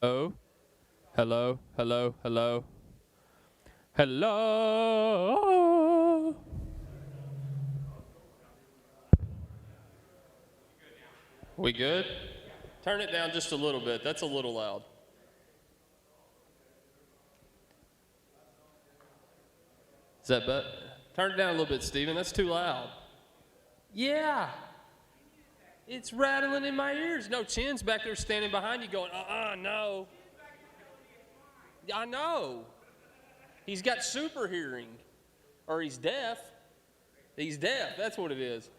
Oh, hello, hello, hello, hello. We good? Turn it down just a little bit. That's a little loud. Is that better? Turn it down a little bit, Steven. That's too loud. Yeah. It's rattling in my ears. No, Chin's back there standing behind you going, no. I know. He's got super hearing. Or he's deaf. He's deaf. That's what it is.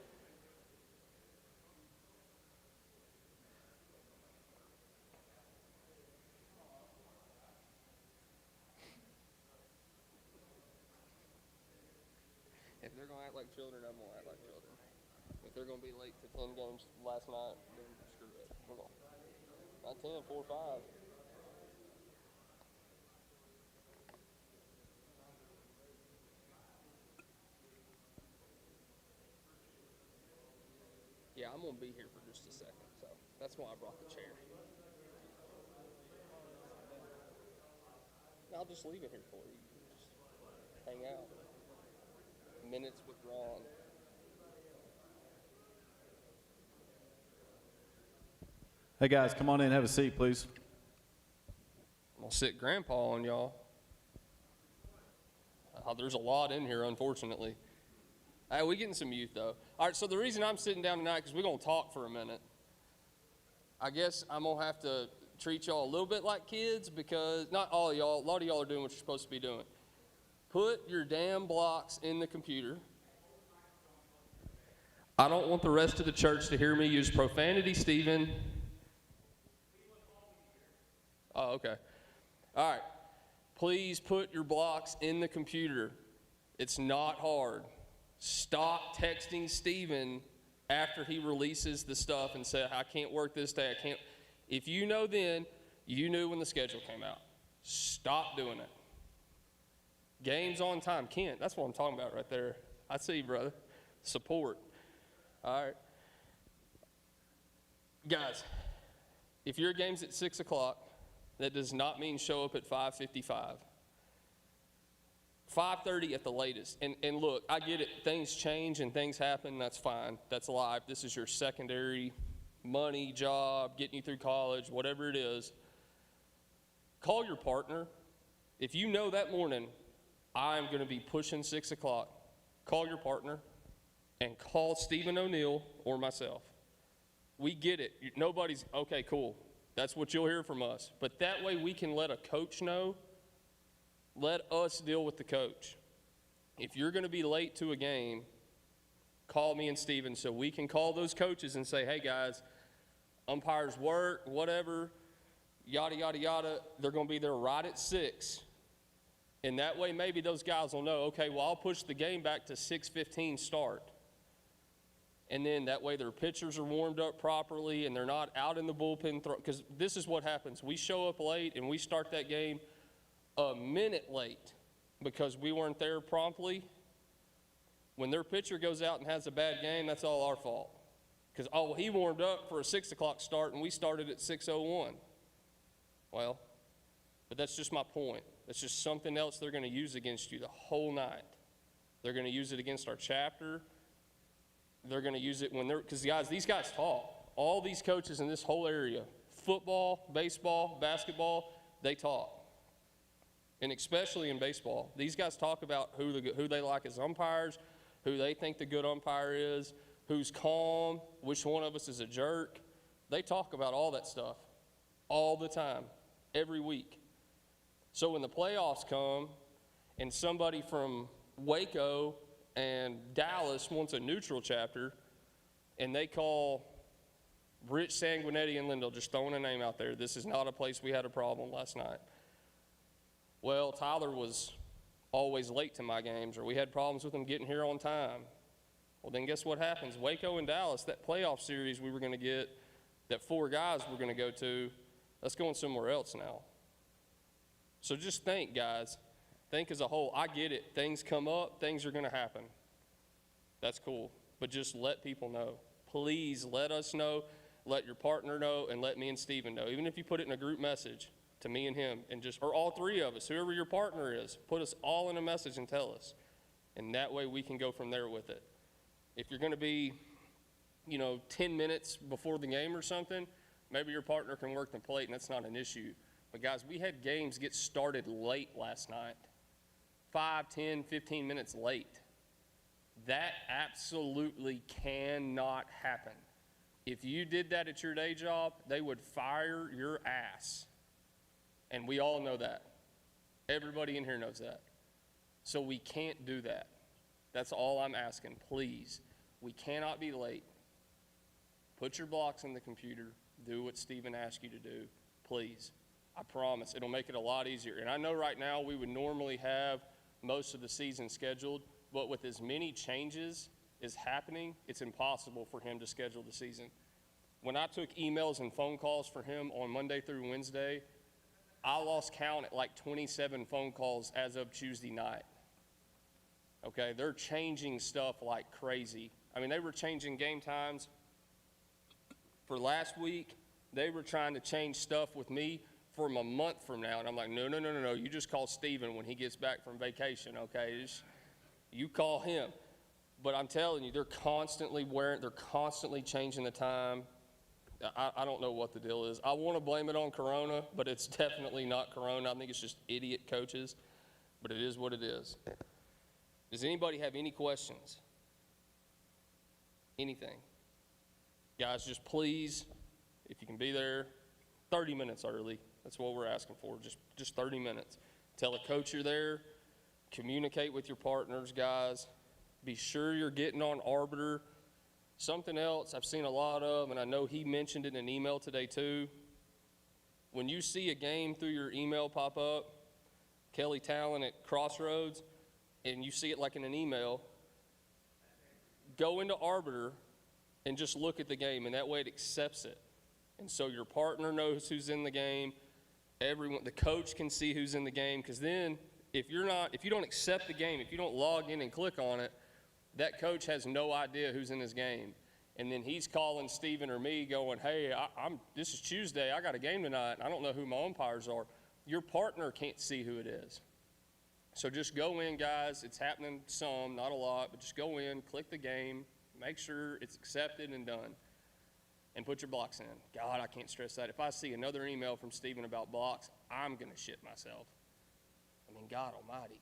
If they're going to act like children, I'm going to act like children. If they're going to be late to 10 games last night, then screw it. Hold on. Not 10, 4, 5. Yeah, I'm going to be here for just a second, so that's why I brought the chair. I'll just leave it here for you. Just hang out. Minutes withdrawn. Hey guys, come on in, have a seat, please. I'm going to sit grandpa on y'all. There's a lot in here, unfortunately. Hey, we getting some youth, though. All right, so the reason I'm sitting down tonight is we're going to talk for a minute. I guess I'm going to have to treat y'all a little bit like kids because not all of y'all, a lot of y'all are doing what you're supposed to be doing. Put your damn blocks in the computer. I don't want the rest of the church to hear me use profanity, Stephen. Oh, okay. All right. Please put your blocks in the computer. It's not hard. Stop texting Stephen after he releases the stuff and say, I can't work this day, I can't. If you know then, you knew when the schedule came out. Stop doing it. Games on time. Kent, that's what I'm talking about right there. I see you, brother. Support. All right. Guys, if your game's at 6 o'clock, that does not mean show up at 5:55. 5:30 at the latest. And look, I get it. Things change and things happen. That's fine. That's life. This is your secondary money, job, getting you through college, whatever it is. Call your partner. If you know that morning, I'm going to be pushing 6 o'clock, call your partner and call Stephen O'Neill or myself. We get it. Nobody's, okay, cool. That's what you'll hear from us. But that way we can let a coach know. Let us deal with the coach. If you're going to be late to a game, call me and Steven so we can call those coaches and say, hey, guys, umpires work, whatever, yada, yada, yada. They're going to be there right at 6. And that way maybe those guys will know, okay, well, I'll push the game back to 6:15 start. And then that way their pitchers are warmed up properly and they're not out in the bullpen. Because this is what happens. We show up late and we start that game a minute late because we weren't there promptly. When their pitcher goes out and has a bad game, that's all our fault. Because, he warmed up for a 6 o'clock start and we started at 6:01. Well, but that's just my point. That's just something else they're going to use against you the whole night. They're going to use it against our chapter. They're going to use it when because these guys talk. All these coaches in this whole area, football, baseball, basketball, they talk. And especially in baseball, these guys talk about who they like as umpires, who they think the good umpire is, who's calm, which one of us is a jerk. They talk about all that stuff all the time, every week. So when the playoffs come and somebody from Waco and Dallas wants a neutral chapter and they call Rich Sanguinetti and Lindell, just throwing a name out there, this is not a place we had a problem last night. Well, Tyler was always late to my games, or we had problems with him getting here on time. Well, then guess what happens? Waco and Dallas, that playoff series we were going to get, that 4 guys were going to go to, that's going somewhere else now. So just think, guys. Think as a whole. I get it. Things come up. Things are going to happen. That's cool. But just let people know. Please let us know. let your partner know, and let me and Steven know. Even if you put it in a group message to me and him, and just, or all three of us, whoever your partner is, put us all in a message and tell us. And that way we can go from there with it. If you're going to be, 10 minutes before the game or something, maybe your partner can work the plate, and that's not an issue. But guys, we had games get started late last night, 5, 10, 15 minutes late. That absolutely cannot happen. If you did that at your day job, they would fire your ass. And we all know that. Everybody in here knows that. So we can't do that. That's all I'm asking, please. We cannot be late. Put your blocks in the computer. Do what Steven asked you to do, please. I promise, it'll make it a lot easier. And I know right now we would normally have most of the season scheduled, but with as many changes as happening, it's impossible for him to schedule the season. When I took emails and phone calls for him on Monday through Wednesday, I lost count at like 27 phone calls as of Tuesday night. Okay, they're changing stuff like crazy. I mean, they were changing game times for last week. They were trying to change stuff with me from a month from now. And I'm like, no. You just call Steven when he gets back from vacation, okay? You call him. But I'm telling you, they're constantly changing the time. I don't know what the deal is. I want to blame it on Corona, but it's definitely not Corona. I think it's just idiot coaches, but it is what it is. Does anybody have any questions? Anything? Guys, just please, if you can be there, 30 minutes early. That's what we're asking for, just 30 minutes. Tell a coach you're there. Communicate with your partners, guys. Be sure you're getting on Arbiter. Something else I've seen a lot of, and I know he mentioned it in an email today too. When you see a game through your email pop up, Kelly Talon at Crossroads, and you see it like in an email, go into Arbiter and just look at the game, and that way it accepts it. And so your partner knows who's in the game. The coach can see who's in the game, because then if you don't accept the game, if you don't log in and click on it, that coach has no idea who's in his game. And then he's calling Steven or me going, hey, this is Tuesday, I got a game tonight, I don't know who my umpires are. Your partner can't see who it is. So just go in, guys. It's happening some, not a lot, but just go in, click the game, make sure it's accepted and done, and put your blocks in. God, I can't stress that. If I see another email from Steven about blocks, I'm going to shit myself. I mean, God almighty.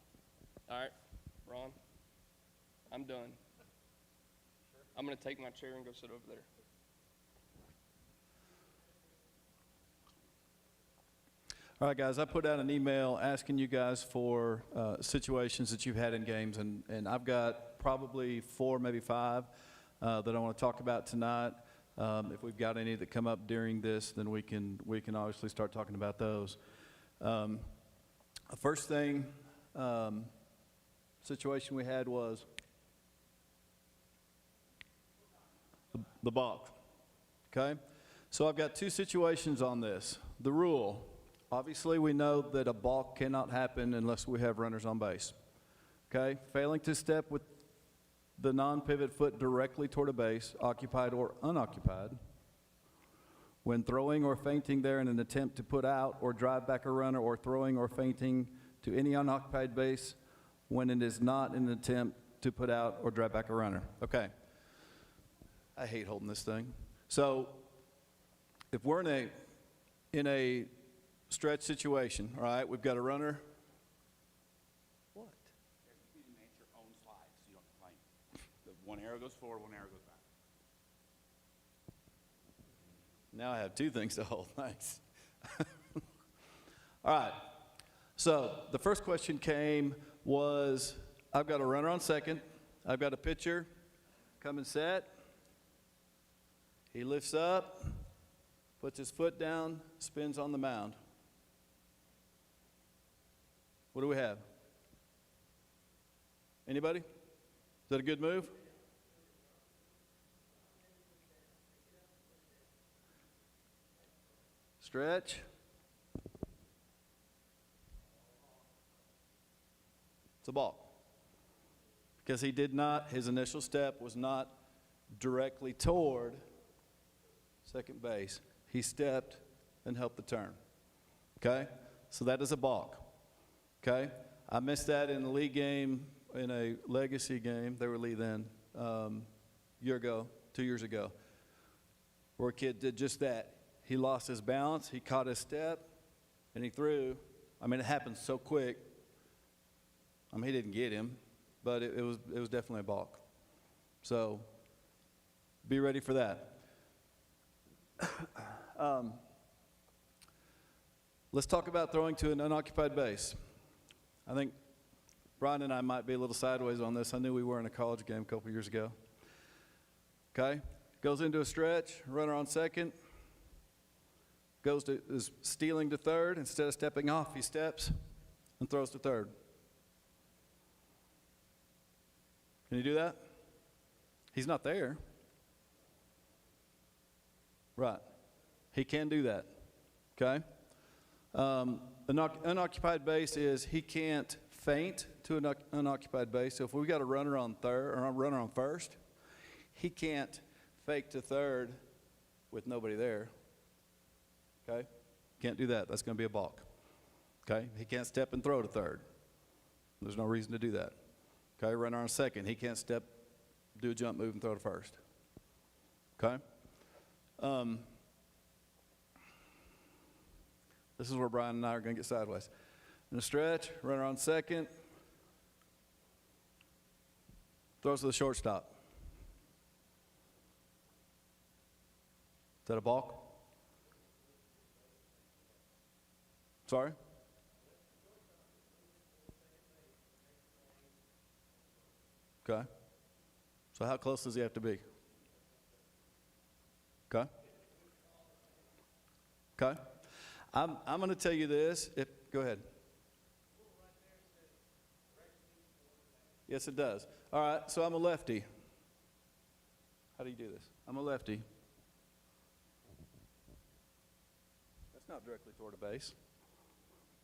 All right, Ron, I'm done. I'm going to take my chair and go sit over there. All right, guys, I put out an email asking you guys for situations that you've had in games, and I've got probably 4, maybe 5 that I want to talk about tonight. If we've got any that come up during this, then we can obviously start talking about those. The first situation we had was the balk. Okay, so I've got 2 situations on this. The rule. Obviously, we know that a balk cannot happen unless we have runners on base. Okay? Failing to step with the non-pivot foot directly toward a base, occupied or unoccupied. When throwing or feinting there in an attempt to put out or drive back a runner, or throwing or feinting to any unoccupied base when it is not in an attempt to put out or drive back a runner. Okay. I hate holding this thing. So if we're in a stretch situation, all right, we've got a runner. What? You can make your own slides, so you don't have to claim. The one arrow goes forward, one arrow goes back. Now I have 2 things to hold. Thanks. All right. So the first question was, I've got a runner on second. I've got a pitcher coming set. He lifts up, puts his foot down, spins on the mound. What do we have? Anybody? Is that a good move? Stretch. It's a ball. Because his initial step was not directly toward, second base. He stepped and helped the turn. Okay? So that is a balk. Okay? I missed that in a league game, in a legacy game. They were league then, year ago, 2 years ago, where a kid did just that. He lost his balance, he caught his step, and he threw. I mean, it happened so quick. I mean, he didn't get him, but it was definitely a balk. So be ready for that. Let's talk about throwing to an unoccupied base. I think Brian and I might be a little sideways on this. I knew we were in a college game a couple years ago. Okay? Goes into a stretch, runner on second. Is stealing to third. Instead of stepping off, he steps and throws to third. Can you do that? He's not there. Right. He can do that. Okay? Unoccupied base is he can't feint to an unoccupied base. So if we've got a runner on third or a runner on first, he can't fake to third with nobody there. Okay? Can't do that. That's going to be a balk. Okay? He can't step and throw to third. There's no reason to do that. Okay? Runner on second. He can't step, do a jump move, and throw to first. Okay? This is where Brian and I are going to get sideways. In a stretch, runner on second. Throws to the shortstop. Is that a balk? Sorry? Okay. So how close does he have to be? Okay. Okay. I'm going to tell you this. Go ahead. Yes, it does. All right, so I'm a lefty. How do you do this? I'm a lefty. That's not directly toward a base.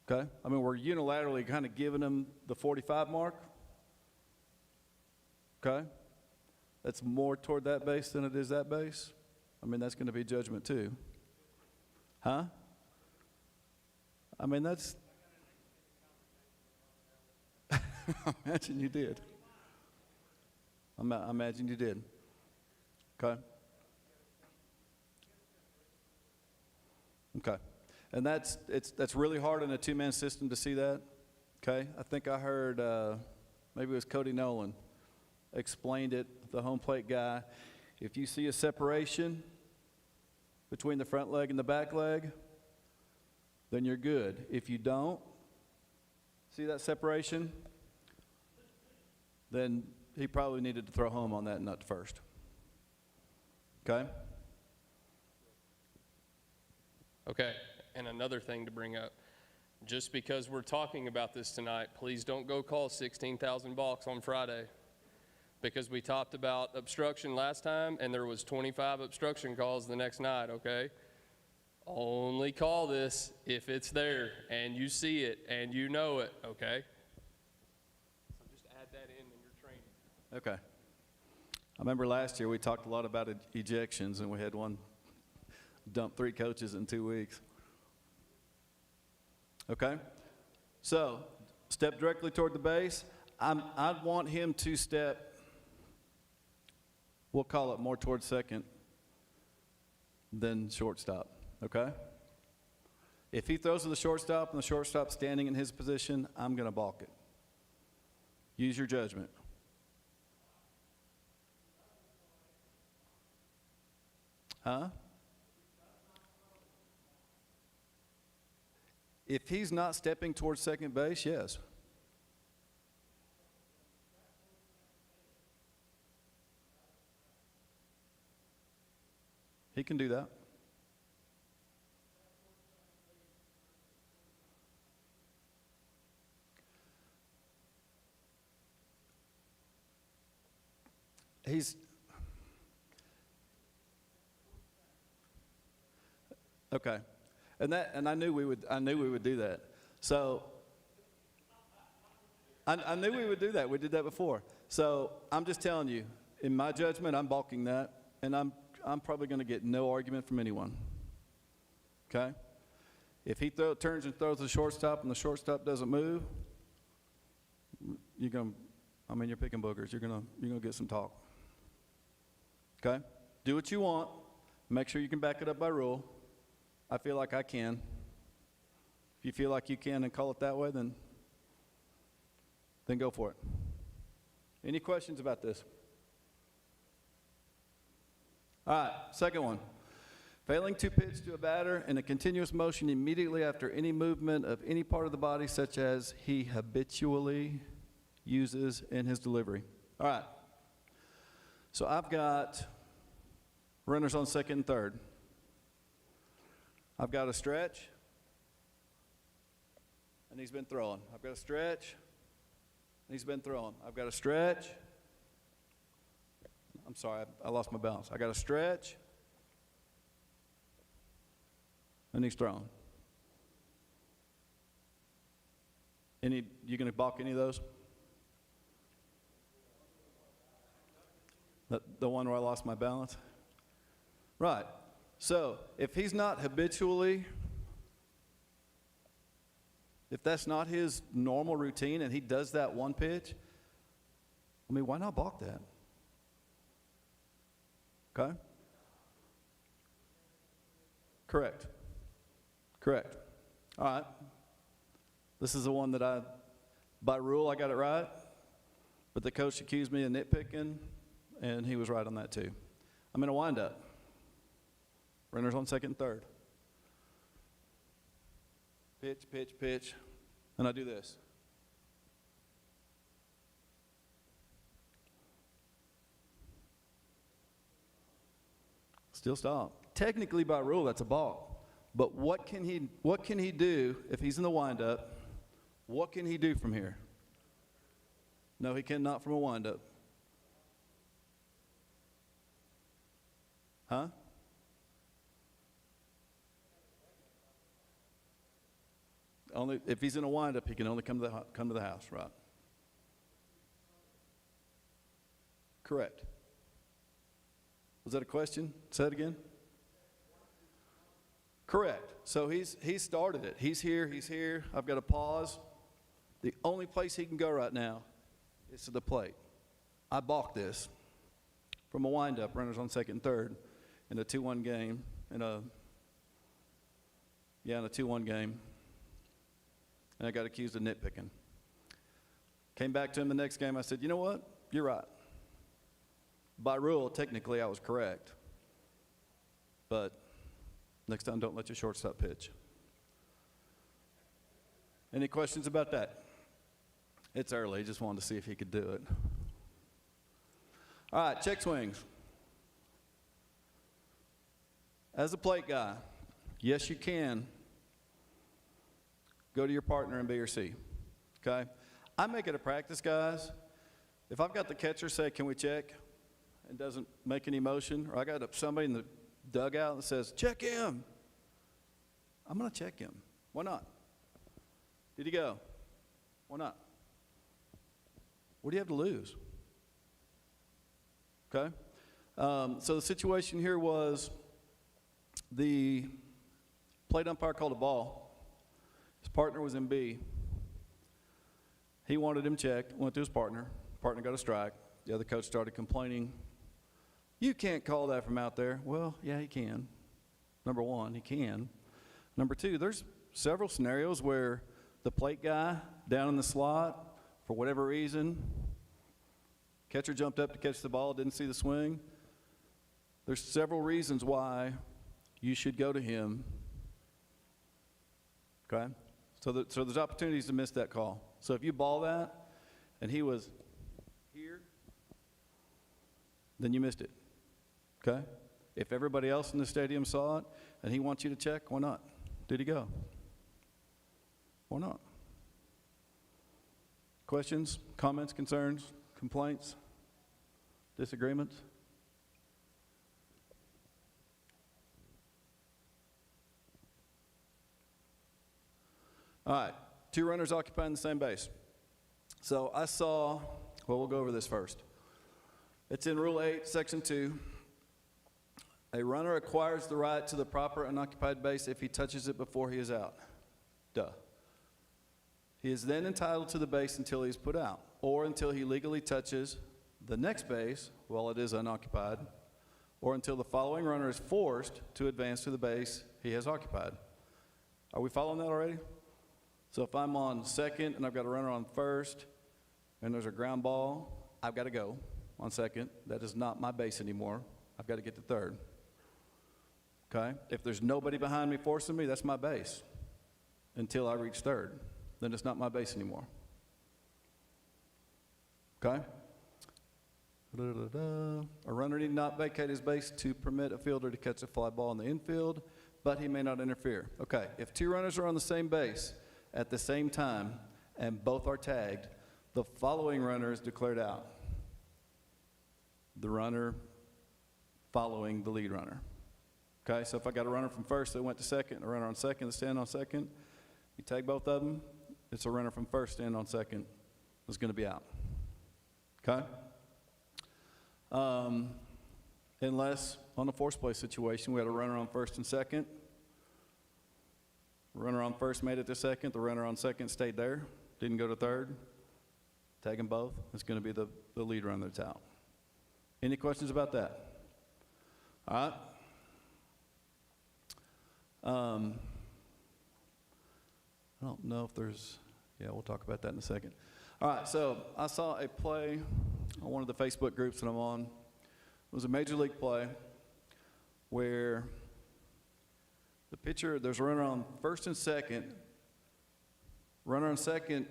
Okay? I mean, we're unilaterally kind of giving him the 45 mark. Okay? That's more toward that base than it is that base. I mean, that's going to be judgment too. Huh? I mean, that's... I imagine you did. I imagine you did. Okay? Okay. And that's really hard in a two-man system to see that. Okay? I think I heard, maybe it was Cody Nolan, explained it, the home plate guy. If you see a separation between the front leg and the back leg, then you're good. If you don't see that separation, then he probably needed to throw home on that and not first. Okay? Okay, and another thing to bring up. Just because we're talking about this tonight, please don't go call 16,000 balks on Friday. Because we talked about obstruction last time, and there was 25 obstruction calls the next night, okay? Only call this if it's there, and you see it, and you know it, okay? So just add that in your training. Okay. I remember last year we talked a lot about ejections, and we had one dump 3 coaches in 2 weeks. Okay? So, step directly toward the base. I'd want him to step, we'll call it more toward second than shortstop. Okay? If he throws to the shortstop and the shortstop's standing in his position, I'm going to balk it. Use your judgment. Huh? If he's not stepping towards second base, yes. He can do that. He's okay, and I knew we would do that. So I knew we would do that. We did that before. So I'm just telling you, in my judgment, I'm balking that, and I'm I'm probably going to get no argument from anyone. Okay? If he turns and throws the shortstop and the shortstop doesn't move, you're picking boogers. You're going to get some talk. Okay? Do what you want. Make sure you can back it up by rule. I feel like I can. If you feel like you can and call it that way, then go for it. Any questions about this? All right, second one. Failing to pitch to a batter in a continuous motion immediately after any movement of any part of the body, such as he habitually uses in his delivery. All right. So I've got runners on second and third. I've got a stretch, and he's been throwing. I've got a stretch, and he's been throwing. I've got a stretch. I'm sorry, I lost my balance. I got a stretch, and he's throwing. You going to balk any of those? The one where I lost my balance? Right. So if he's not habitually, if that's not his normal routine and he does that one pitch, why not balk that? Okay? Correct. All right. This is the one that by rule, I got it right, but the coach accused me of nitpicking, and he was right on that too. I'm in a windup. Runners on second and third. Pitch, and I do this. Still stop. Technically, by rule, that's a balk. But what can he do if he's in the windup? What can he do from here? No, he cannot from a windup. Huh? Only if he's in a windup, he can only come to the house, right? Correct. Was that a question? Say it again. Correct. So he started it. He's here. I've got to pause. The only place he can go right now is to the plate. I balked this from a windup, runners on second and third, in a 2-1 game, in a 2-1 game. And I got accused of nitpicking. Came back to him the next game. I said, you know what? You're right. By rule, technically, I was correct. But next time, don't let your shortstop pitch. Any questions about that? It's early. Just wanted to see if he could do it. All right, check swings. As a plate guy, yes, you can go to your partner in B or C, okay? I make it a practice, guys. If I've got the catcher say, can we check, and doesn't make any motion, or I got somebody in the dugout that says, check him, I'm going to check him. Why not? Did he go? Why not? What do you have to lose? Okay? So the situation here was the plate umpire called a ball. His partner was in B. He wanted him checked, went to his partner. Partner got a strike. The other coach started complaining. You can't call that from out there. Well, yeah, he can. Number one, he can. Number two, there's several scenarios where the plate guy down in the slot, for whatever reason, catcher jumped up to catch the ball, didn't see the swing. There's several reasons why you should go to him. Okay? So there's opportunities to miss that call. So if you ball that and he was here, then you missed it. Okay? If everybody else in the stadium saw it and he wants you to check, why not? Did he go? Why not? Questions, comments, concerns, complaints, disagreements? All right, 2 runners occupying the same base. So I saw, well, we'll go over this first. It's in Rule 8, Section 2. A runner acquires the right to the proper unoccupied base if he touches it before he is out. Duh. He is then entitled to the base until he is put out, or until he legally touches the next base while it is unoccupied, or until the following runner is forced to advance to the base he has occupied. Are we following that already? So if I'm on second and I've got a runner on first, and there's a ground ball, I've got to go on second. That is not my base anymore. I've got to get to third. Okay? If there's nobody behind me forcing me, that's my base until I reach third. Then it's not my base anymore. Okay? A runner need not vacate his base to permit a fielder to catch a fly ball in the infield, but he may not interfere. Okay, if two runners are on the same base at the same time and both are tagged, the following runner is declared out. The runner following the lead runner. Okay, so if I got a runner from first that went to second, a runner on second that stand on second, you tag both of them, it's a runner from first stand on second that's going to be out. Okay? Unless on a forced play situation, we had a runner on first and second. Runner on first made it to second. The runner on second stayed there, didn't go to third. Tag them both. It's going to be the lead runner that's out. Any questions about that? All right. I don't know if there's, yeah, we'll talk about that in a second. All right, so I saw a play on one of the Facebook groups that I'm on. It was a major league play where the pitcher, there's a runner on first and second. Runner on second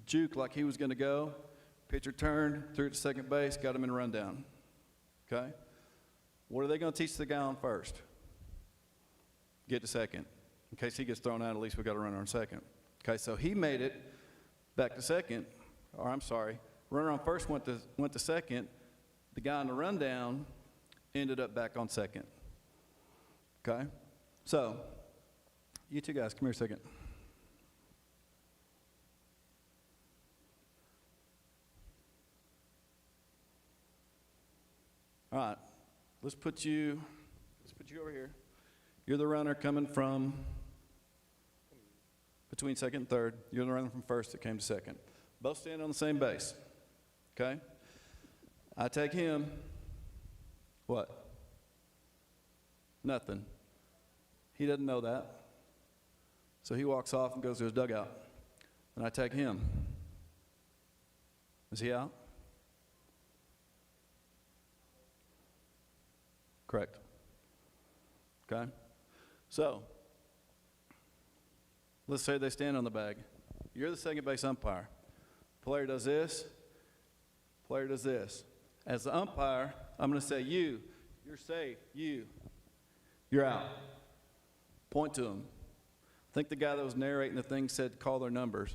juked like he was going to go. Pitcher turned, threw it to second base, got him in a rundown. Okay? What are they going to teach the guy on first? Get to second. In case he gets thrown out, at least we got a runner on second. Okay, so he made it back to second, or I'm sorry, runner on first went to second. The guy on the rundown ended up back on second. Okay? So, you two guys, come here a second. All right, let's put you over here. You're the runner coming from between second and third. You're the runner from first that came to second. Both stand on the same base. Okay? I take him. What? Nothing. He doesn't know that. So he walks off and goes to his dugout. And I take him. Is he out? Correct. Okay? So, let's say they stand on the bag. You're the second base umpire. Player does this. Player does this. As the umpire, I'm going to say, you're safe. You're out. Point to them. I think the guy that was narrating the thing said call their numbers.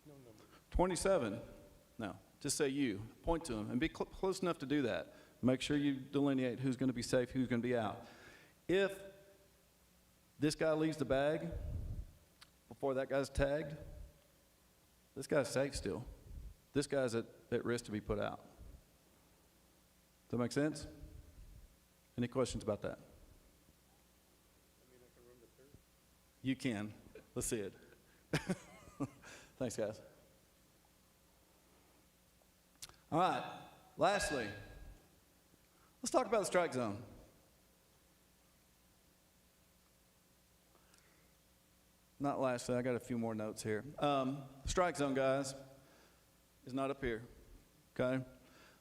No number. 27. No, just say you. Point to them and be close enough to do that. Make sure you delineate who's going to be safe, who's going to be out. If this guy leaves the bag before that guy's tagged, this guy's safe still. This guy's at risk to be put out. Does that make sense? Any questions about that? You can. Let's see it. Thanks, guys. All right. Lastly, let's talk about the strike zone. Not lastly, I got a few more notes here. Strike zone, guys, is not up here, okay?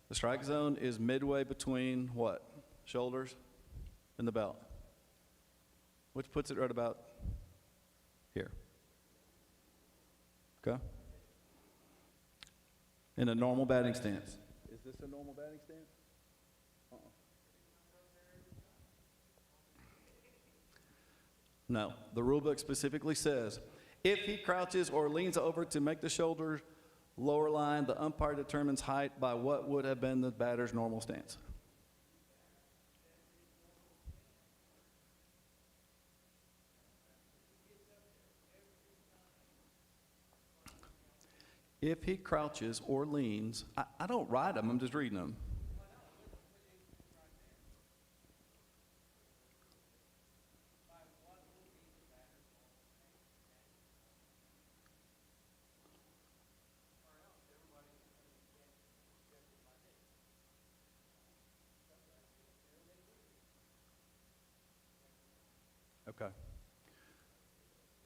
The strike zone is midway between what? Shoulders and the belt, which puts it right about here, okay? In a normal batting stance. Is this a normal batting stance? No, the rule book specifically says, if he crouches or leans over to make the shoulder lower line, the umpire determines height by what would have been the batter's normal stance. If he crouches or leans, I don't write them, I'm just reading them.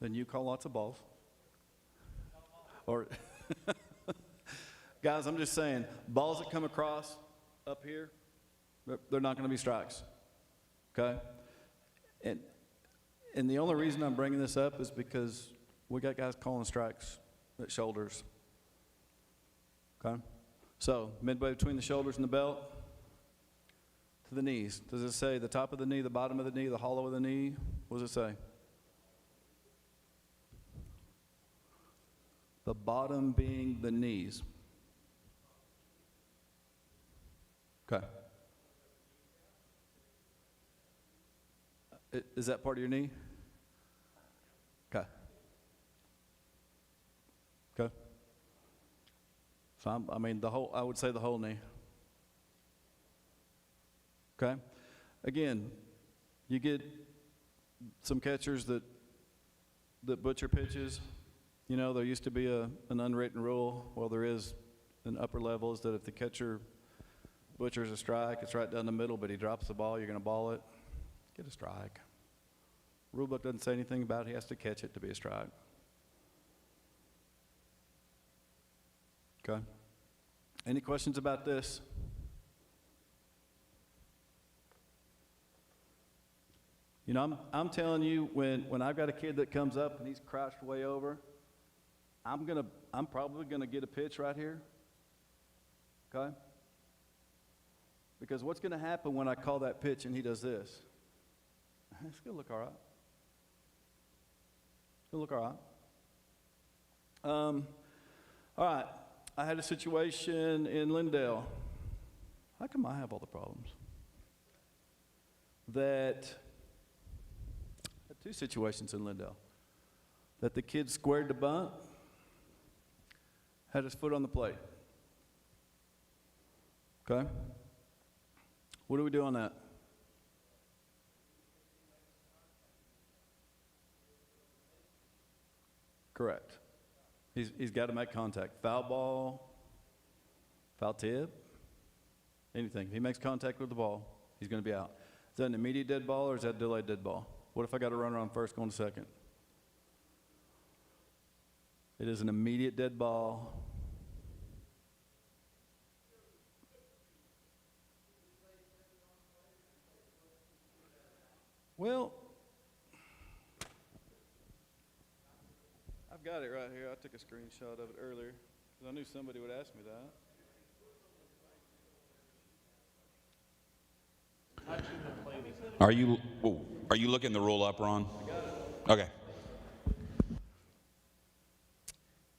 then you call lots of balls. Or, guys, I'm just saying, balls that come across up here, they're not going to be strikes, okay? And the only reason I'm bringing this up is because we got guys calling strikes at shoulders, okay? So midway between the shoulders and the belt to the knees. Does it say the top of the knee, the bottom of the knee, the hollow of the knee? What does it say? The bottom being the knees. Okay. Is that part of your knee? Okay. Okay. So I mean, I would say the whole knee. Okay. Again, you get some catchers that butcher pitches. You know, there used to be an unwritten rule. Well, there is an upper level, is that if the catcher butchers a strike, it's right down the middle, but he drops the ball, you're going to ball it, get a strike. Rule book doesn't say anything about he has to catch it to be a strike. Okay. Any questions about this? You know, I'm telling you, when I've got a kid that comes up and he's crouched way over, I'm probably gonna get a pitch right here, okay? Because what's gonna happen when I call that pitch and he does this? It's gonna look all right. It's gonna look all right. All right, I had a situation in Lindale. How come I have all the problems? I had two situations in Lindale. That the kid squared the bunt, had his foot on the plate. Okay? What do we do on that? Correct. He's got to make contact. Foul ball, foul tip, anything. If he makes contact with the ball, he's going to be out. Is that an immediate dead ball or is that a delayed dead ball? What if I got a runner on first going to second? It is an immediate dead ball. Well, I've got it right here. I took a screenshot of it earlier because I knew somebody would ask me that. Are you looking the rule up, Ron? Okay.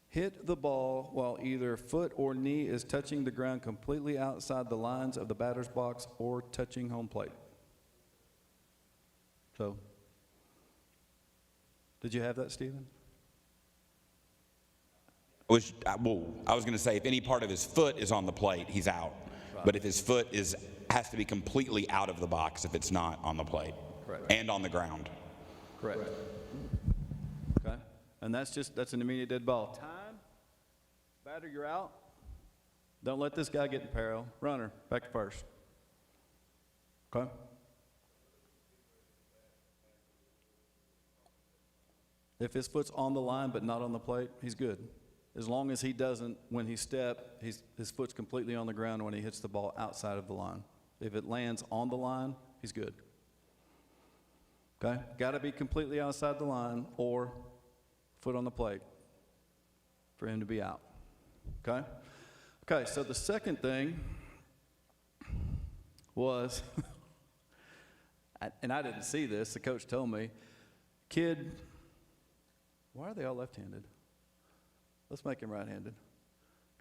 Hit the ball while either foot or knee is touching the ground completely outside the lines of the batter's box or touching home plate. So, did you have that, Stephen? I was going to say, if any part of his foot is on the plate, he's out. Right. But if his foot has to be completely out of the box if it's not on the plate. Correct. And on the ground. Correct. Okay. And that's an immediate dead ball. Time. Batter, you're out. Don't let this guy get in peril. Runner, back to first. Okay. If his foot's on the line but not on the plate, he's good. As long as he doesn't, when he his foot's completely on the ground when he hits the ball outside of the line. If it lands on the line, he's good. Okay? Got to be completely outside the line or foot on the plate for him to be out. Okay? Okay, so the second thing was, and I didn't see this, the coach told me, kid, why are they all left-handed? Let's make him right-handed.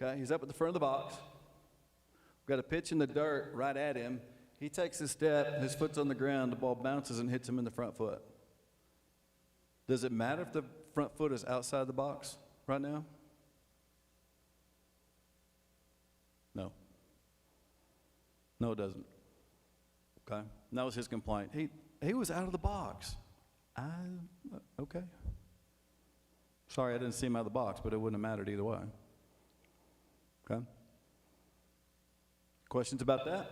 Okay, he's up at the front of the box. We've got a pitch in the dirt right at him. He takes a step, his foot's on the ground, the ball bounces and hits him in the front foot. Does it matter if the front foot is outside the box right now? No. No, it doesn't. Okay? And that was his complaint. He was out of the box. Okay. Sorry, I didn't see him out of the box, but it wouldn't have mattered either way. Okay? Questions about that?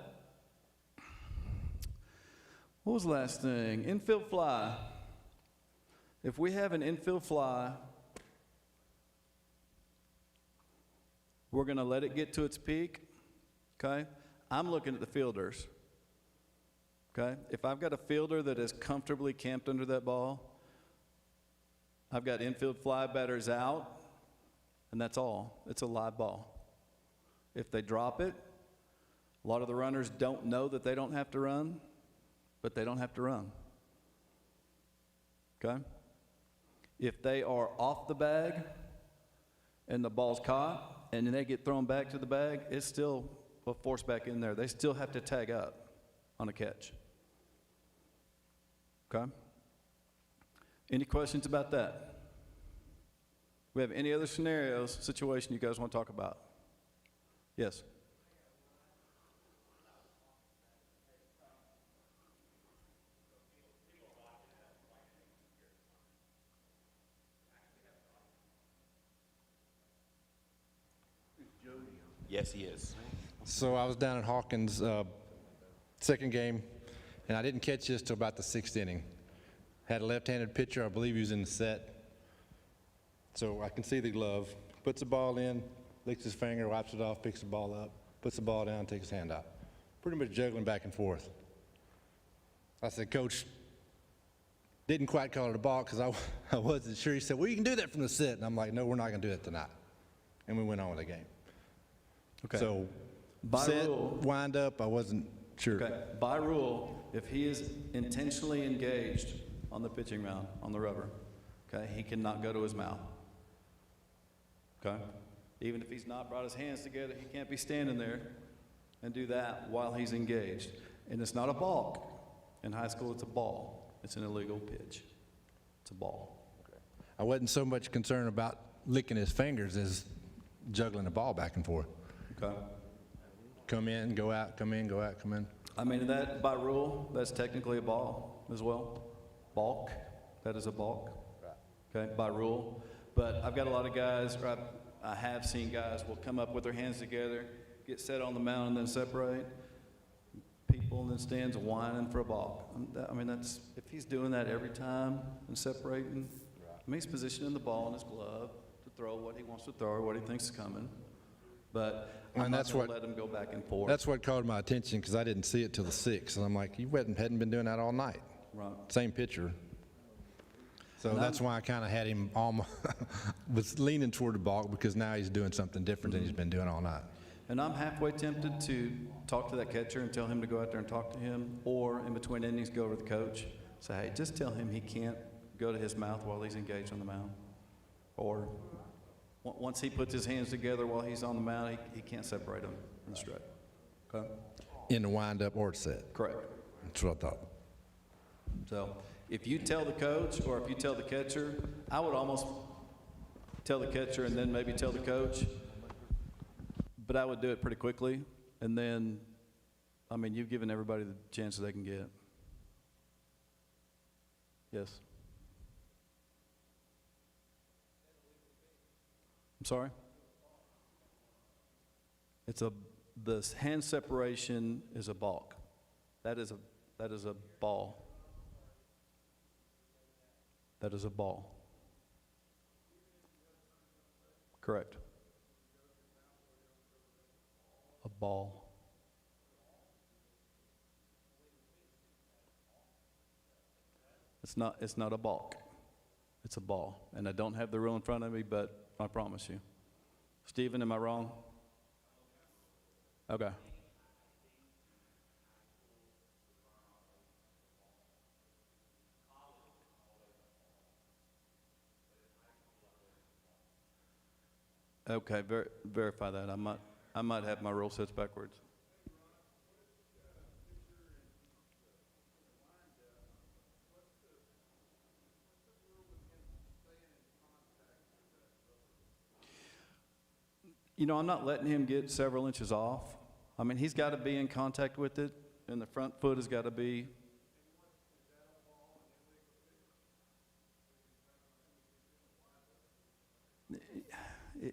What was the last thing? Infield fly. If we have an infield fly, we're going to let it get to its peak, okay? I'm looking at the fielders, okay? If I've got a fielder that is comfortably camped under that ball, I've got infield fly batters out, and that's all. It's a live ball. If they drop it, a lot of the runners don't know that they don't have to run, but they don't have to run, okay? If they are off the bag and the ball's caught and then they get thrown back to the bag, it's still a force back in there. They still have to tag up on a catch. Okay? Any questions about that? We have any other scenarios, situation you guys want to talk about? Yes? Yes, he is. So I was down at Hawkins, second game, and I didn't catch this till about the 6th inning. Had a left-handed pitcher, I believe he was in the set. So I can see the glove, puts the ball in, licks his finger, wipes it off, picks the ball up, puts the ball down, takes his hand out. Pretty much juggling back and forth. I said, Coach, didn't quite call it a ball because I wasn't sure. He said, well, you can do that from the set. And I'm like, no, we're not going to do that tonight. And we went on with the game. Okay. So, By set, rule- wind up, I wasn't sure. Okay, by rule, if he is intentionally engaged on the pitching mound, on the rubber, okay, he cannot go to his mouth. Okay? Even if he's not brought his hands together, he can't be standing there and do that while he's engaged. And it's not a balk. In high school, it's a ball. It's an illegal pitch. It's a ball. I wasn't so much concerned about licking his fingers as juggling the ball back and forth. Okay? Come in, go out, come in, go out, come in. I mean, that, by rule, that's technically a ball as well. Balk, that is a balk. Okay, by rule. But I've got a lot of guys, or I have seen guys will come up with their hands together, get set on the mound, and then separate. People in the stands whining for a ball. I mean, that's, if he's doing that every time and separating, I mean, he's positioning the ball in his glove to throw what he wants to throw or what he thinks is coming. But I'm And not that's going to what- let him go back and forth. That's what caught my attention because I didn't see it till the 6th. And I'm like, you hadn't been doing that all night. Right. Same pitcher. So that's why I kind of had him was leaning toward the ball because now he's doing something different than he's been doing all night. And I'm halfway tempted to talk to that catcher and tell him to go out there and talk to him, or in between innings, go over to the coach. Say, hey, just tell him he can't go to his mouth while he's engaged on the mound. Or once he puts his hands together while he's on the mound, he can't separate them in the strike. Okay? In the wind-up or set. Correct. That's what I thought. So if you tell the coach or if you tell the catcher, I would almost tell the catcher and then maybe tell the coach, but I would do it pretty quickly. And then, I mean, you've given everybody the chance they can get. Yes. I'm sorry? The hand separation is a balk. That is a ball. That is a ball. Correct. A ball. It's not a balk. It's a ball. And I don't have the rule in front of me, but I promise you. Stephen, am I wrong? Okay. Okay, verify that. I might have my rule sets backwards. You know, I'm not letting him get several inches off. I mean, he's got to be in contact with it, and the front foot has got to be.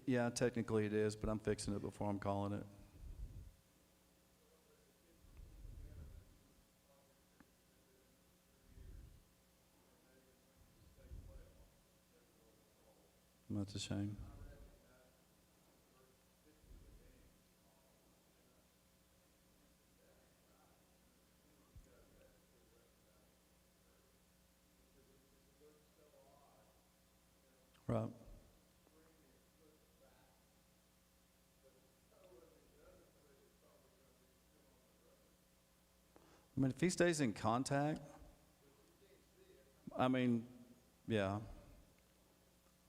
Yeah, technically it is, but I'm fixing it before I'm calling it. That's a shame. Right. I mean, if he stays in contact, I mean, yeah.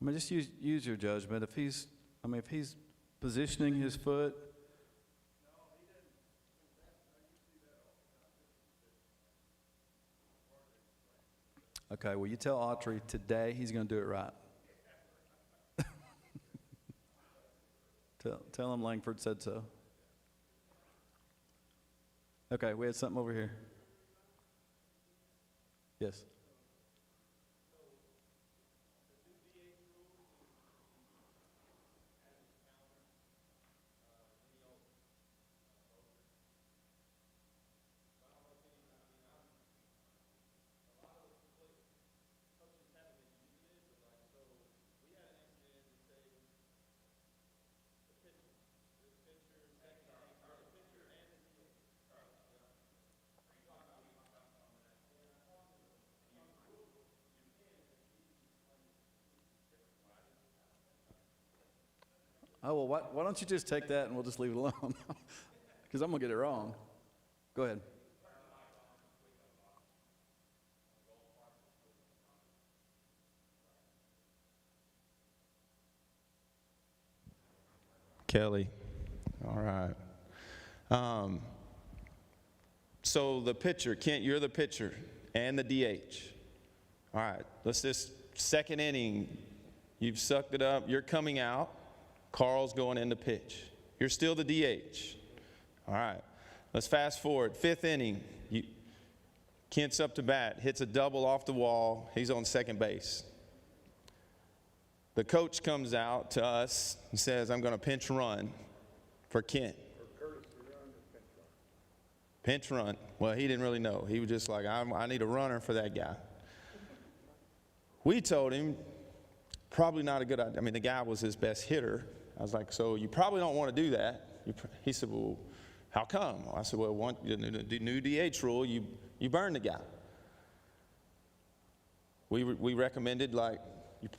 I mean, just use your judgment. If he's positioning his foot. Okay, well, you tell Autry today he's going to do it right. Tell him Langford said so. Okay, we had something over here. Yes. Oh, well, why don't you just take that and we'll just leave it alone? Because I'm going to get it wrong. Go ahead. Kelly. All right. So the pitcher, Kent, you're the pitcher and the DH. All right, let's just, second inning, you've sucked it up, you're coming out, Carl's going in to pitch. You're still the DH. All right, let's fast forward. Fifth inning, Kent's up to bat, hits a double off the wall, he's on second base. The coach comes out to us and says, I'm going to pinch run for Kent. Pinch run. Well, he didn't really know. He was just like, I need a runner for that guy. We told him, probably not a good idea. I mean, the guy was his best hitter. I was like, so you probably don't want to do that. He said, well, how come? I said, well, the new DH rule, you burn the guy. We recommended, like, you're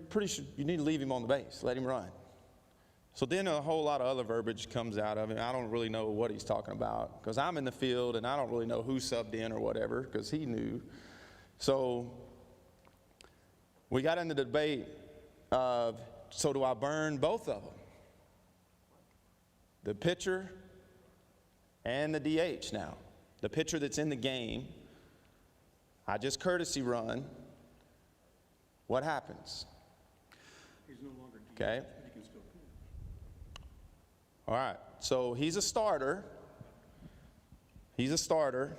pretty sure you need to leave him on the base, let him run. So then a whole lot of other verbiage comes out of it. I don't really know what he's talking about because I'm in the field and I don't really know who subbed in or whatever because he knew. So we got into the debate of, so do I burn both of them? The pitcher and the DH now. The pitcher that's in the game, I just courtesy run. What happens? He's no longer DH, okay. but he can still pitch. All right, so he's a starter. He's a starter,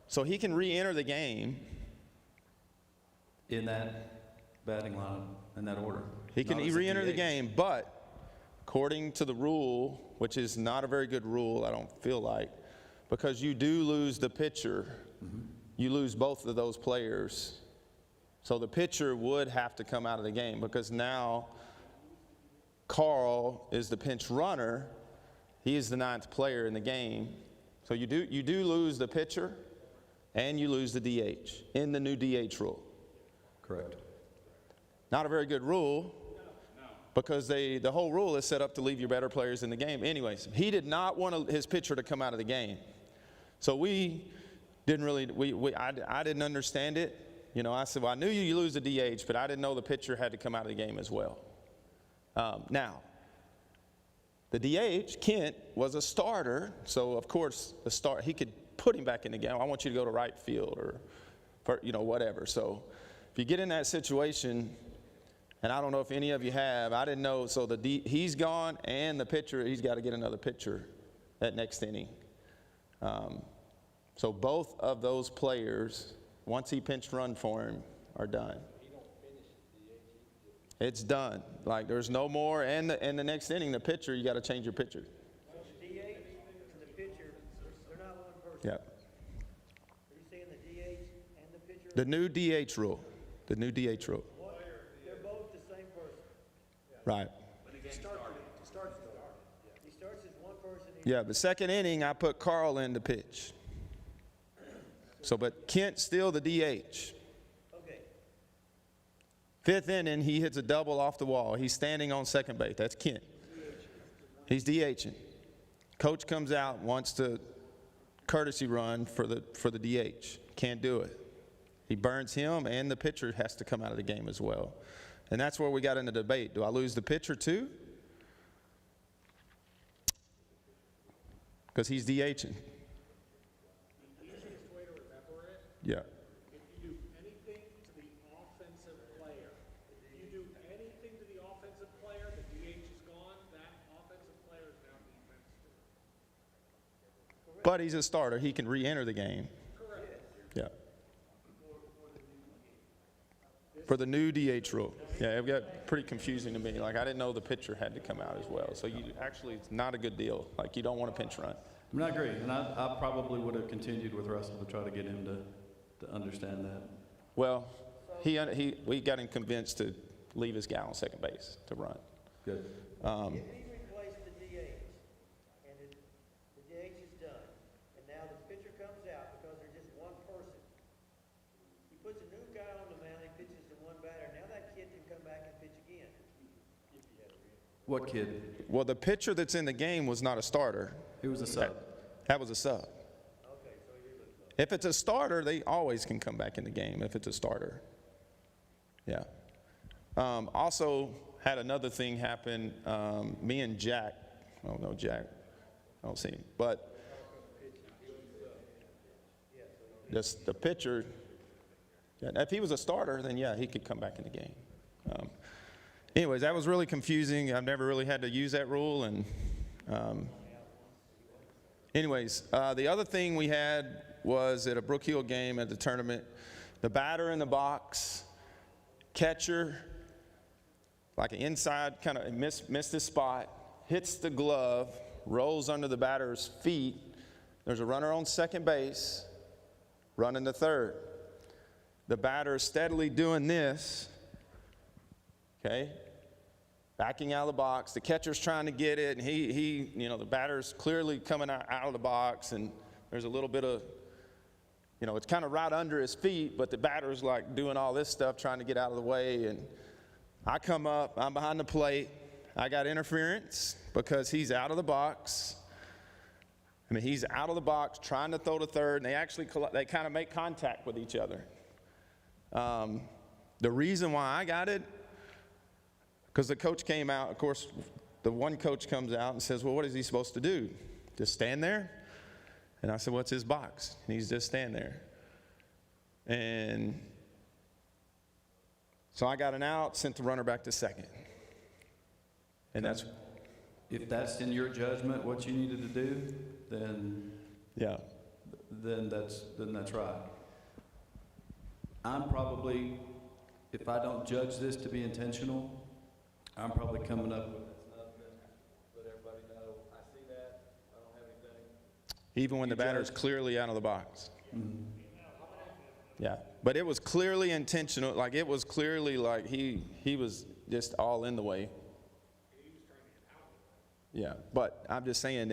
so he can re-enter the game. In that batting lineup, in that order. He can Not as a re-enter the DH. game, but according to the rule, which is not a very good rule, I don't feel like, because you do lose the pitcher, you lose both of those players. So the pitcher would have to come out of the game because now Carl is the pinch runner. He is the 9th player in the game. So you do lose the pitcher and you lose the DH in the new DH rule. Correct. Not a very good rule because the whole rule is set up to leave your better players in the game. Anyways, he did not want his pitcher to come out of the game. So we didn't really, I didn't understand it. You know, I said, well, I knew you lose the DH, but I didn't know the pitcher had to come out of the game as well. Now, the DH, Kent, was a starter, so of course he could put him back in the game. I want you to go to right field or, whatever. So if you get in that situation, and I don't know if any of you have, I didn't know, so he's gone and the pitcher, he's got to get another pitcher that next inning. So both of those players, once he pinched run for him, are done. It's done. Like there's no more. And the next inning, the pitcher, you got to change your pitcher. The DH and the pitcher, they're not one person. Yeah. Are you saying the DH and the pitcher? The new DH rule. The new DH rule. They're both the same person. Right. He starts as one person. Yeah, but second inning, I put Carl in to pitch. So, but Kent's still the DH. Okay. Fifth inning, he hits a double off the wall. He's standing on second base. That's Kent. He's DHing. Coach comes out, wants to courtesy run for the DH. Can't do it. He burns him, and the pitcher has to come out of the game as well. And that's where we got in the debate. Do I lose the pitcher too? Because he's DHing. The easiest way to remember it, Yeah. if you do anything to the offensive player, if you do anything to the offensive player, the DH is gone, that offensive player is now defense. But he's a starter. He can re-enter the game. Correct. Yeah. For the new DH rule. Yeah, it got pretty confusing to me. Like, I didn't know the pitcher had to come out as well. So you actually, it's not a good deal. Like, you don't want to pinch run. I mean, I agree, and I probably would have continued with Russell to try to get him to understand that. Well, we got him convinced to leave his guy on second base to run. Good. If he replaced the DH, and the DH is done, and now the pitcher comes out because they're just one person, he puts a new guy on the mound, he pitches to one batter, now that kid can come back and pitch again. What kid? Well, the pitcher that's in the game was not a starter. He was a sub. That was a sub. If it's a starter, they always can come back in the game if it's a starter. Yeah. Also had another thing happen. Me and Jack, I don't know Jack, I don't see him, but just the pitcher, yeah, if he was a starter, then yeah, he could come back in the game. Anyways, that was really confusing. I've never really had to use that rule. And anyways, the other thing we had was at a Brook Hill game at the tournament, the batter in the box, catcher, like an inside kind of missed his spot, hits the glove, rolls under the batter's feet. There's a runner on second base, running to third. The batter is steadily doing this, okay, backing out of the box. The catcher's trying to get it, and he the batter's clearly coming out of the box, and there's a little bit of, it's kind of right under his feet, but the batter's like doing all this stuff, trying to get out of the way, and I come up, I'm behind the plate. I got interference because he's out of the box. I mean, he's out of the box trying to throw to third, and they kind of make contact with each other. The reason why I got it, because the coach came out, of course, the one coach comes out and says, well, what is he supposed to do? Just stand there? And I said, what's his box? And he's just stand there. And so I got an out, sent the runner back to second. And that's, If that's in your judgment what you needed to do, then yeah. that's right. I'm probably, if I don't judge this to be intentional, I'm probably coming up with let everybody know, I see that, I don't have anything. Even when the batter's clearly out of the box. Yeah, but it was clearly intentional. Like, it was clearly like he was just all in the way. Yeah, but I'm just saying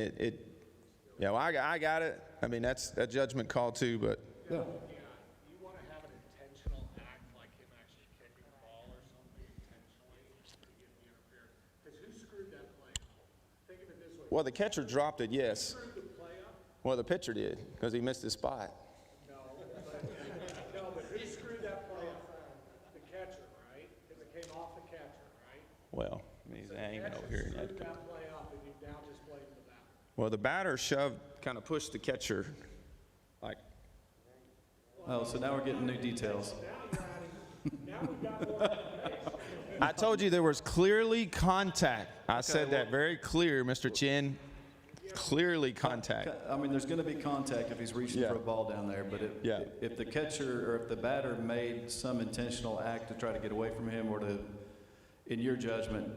well, I got it. I mean, that's a judgment call too, but. Yeah. You want to have an intentional act like him actually kicking the ball or something intentionally to get the interference. Because who screwed that play up? Think of it this way. Well, the catcher dropped it, yes. Who screwed the play up? Well, the pitcher did, because he missed his spot. No, but who screwed that play up? The catcher, right? Because it came off the catcher, right? Well, I mean, he's hanging over here. Screwed that play up, and you've now just blamed the batter. Well, the batter kind of pushed the catcher, like, Oh, so now we're getting new details. Now we've got more information. I told you there was clearly contact. I said that very clear, Mr. Chin. Clearly contact. I mean, there's going to be contact if he's reaching Yeah. for a ball down there, but Yeah. if the catcher or if the batter made some intentional act to try to get away from him or to, in your judgment,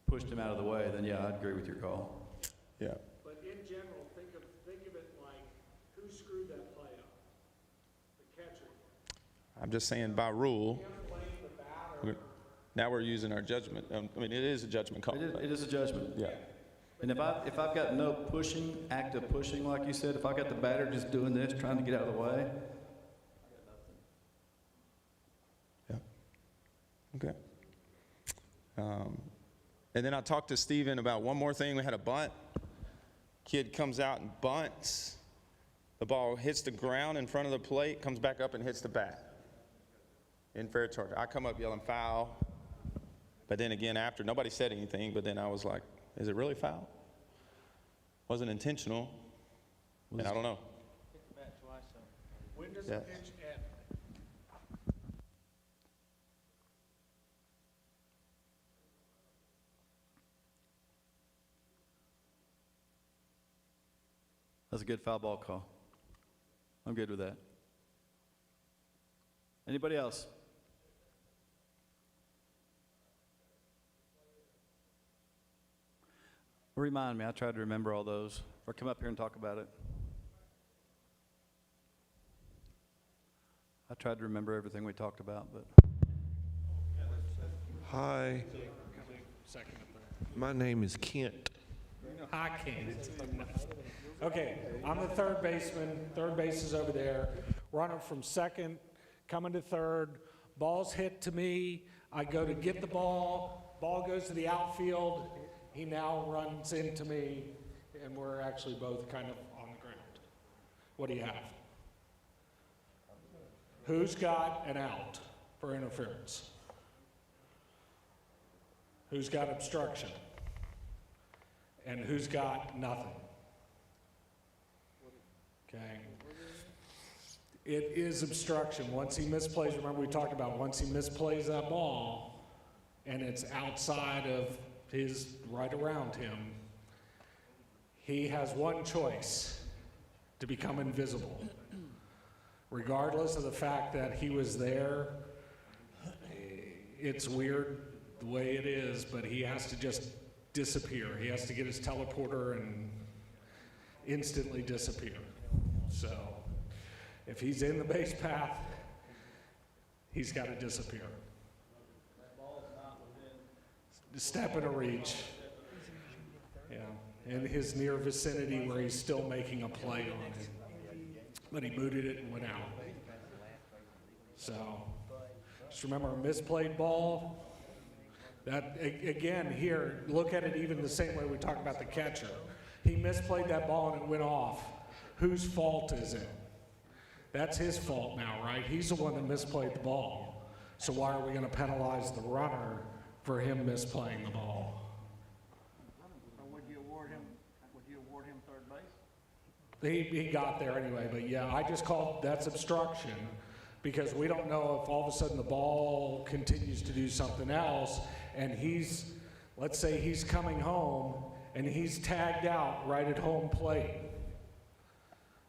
pushed him out of the way, then yeah, I'd agree with your call. Yeah. But in general, think of it like, who screwed that play up? The catcher. I'm just saying by rule. You can't blame the batter Now we're using our judgment. I mean, it is a judgment call. It is a judgment. Yeah. And if I've got no pushing, active pushing, like you said, if I got the batter just doing this, trying to get out of the way, Yeah. Okay. And then I talked to Steven about one more thing. We had a bunt. Kid comes out and bunts. The ball hits the ground in front of the plate, comes back up and hits the bat. In fair charge. I come up yelling foul. But then again, after, nobody said anything, but then I was like, is it really foul? Wasn't intentional. And I don't know. When does Yeah. the pitch end? that's a good foul ball call. I'm good with that. Anybody else? Remind me, I tried to remember all those. If I come up here and talk about it. I tried to remember everything we talked about, but. Hi. My name is Kent. I can't. Okay, I'm the third baseman. Third base is over there. Runner from second, coming to third. Ball's hit to me. I go to get the ball. Ball goes to the outfield. He now runs into me, and we're actually both kind of on the ground. What do you have? Who's got an out for interference? Who's got obstruction? And who's got nothing? Okay. It is obstruction. Once he misplays, remember we talked about once he misplays that ball and it's outside of his, right around him, he has one choice: to become invisible. Regardless of the fact that he was there, it's weird the way it is, but he has to just disappear. He has to get his teleporter and instantly disappear. So if he's in the base path, he's got to disappear. Step in a reach. Yeah, in his near vicinity where he's still making a play on it. But he booted it and went out. So just remember, a misplayed ball. That, again, here, look at it even the same way we talk about the catcher. He misplayed that ball and it went off. Whose fault is it? That's his fault now, right? He's the one that misplayed the ball. So why are we going to penalize the runner for him misplaying the ball? Or would you award him third base? He got there anyway, but yeah, I just called that's obstruction because we don't know if all of a sudden the ball continues to do something else and he's, let's say he's coming home and he's tagged out right at home plate.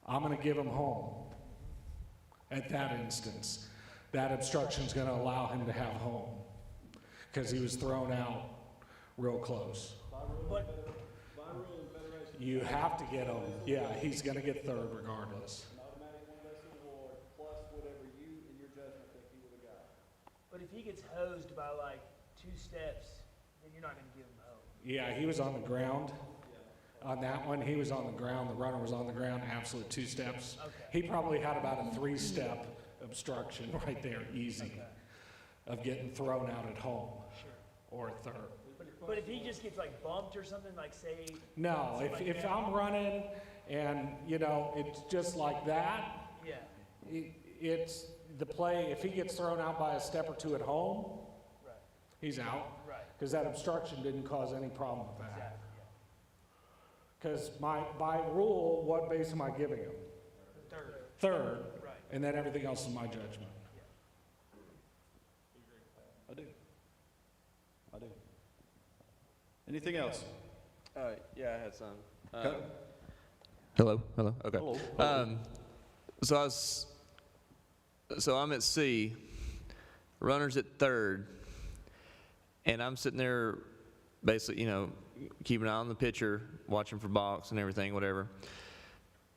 I'm going to give him home at that instance. That obstruction's going to allow him to have home because he was thrown out real close. You have to get him. Yeah, he's going to get third regardless. But if he gets hosed by like 2 steps, then you're not going to give him home. Yeah, he was on the ground. On that one, he was on the ground. The runner was on the ground, absolute 2 steps. Okay. He probably had about a 3-step obstruction right there, easy, of getting thrown out at home or third. But if he just gets like bumped or something, like say. No, something like if that, I'm running and, you know, it's just like that, Yeah, it's the play, if he gets thrown out by a step or 2 at home, right, he's out. right. Because that obstruction didn't cause any problem with that. Exactly, Because by rule, what base am I giving him? yeah. Third, Right. and then everything else is my judgment. I do. Anything else? Yeah, I had some. Okay. Hello. Okay. Hello. So I'm at C, runner's at third, and I'm sitting there basically, keeping an eye on the pitcher, watching for balks and everything, whatever.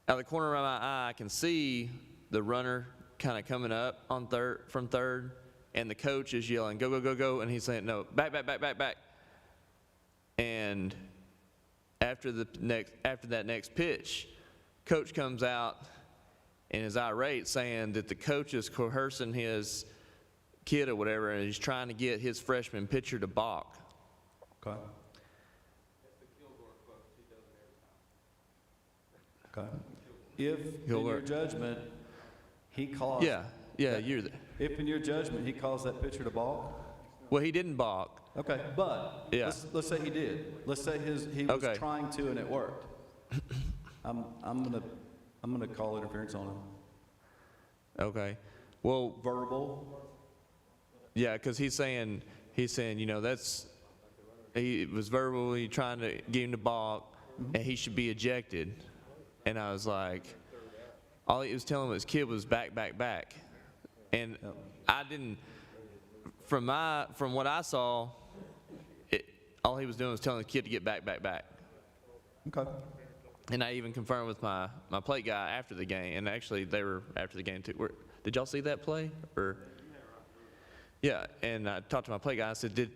Out of the corner of my eye, I can see the runner kind of coming up on from third, and the coach is yelling, go, go, go, go, and he's saying, no, back, back, back, back, back. And after that next pitch, coach comes out and is irate, saying that the coach is coercing his kid or whatever, and he's trying to get his freshman pitcher to balk. Okay. Okay. If, in your judgment, he caused. Yeah, you're the, If in your judgment, he caused that pitcher to balk? well, he didn't balk. Okay, but Yeah. let's say he did. Let's say he was Okay. trying to and it worked. I'm gonna call interference on him. Okay. Well, Verbal. yeah, because he's saying, you know, he was verbally trying to get him to balk, and he should be ejected. And I was like, all he was telling his kid was back, back, back. And I didn't, from what I saw, all he was doing was telling the kid to get back, back, back. Okay. And I even confirmed with my plate guy after the game, and actually they were after the game too. Did y'all see that play? Or yeah, and I talked to my plate guy. I said,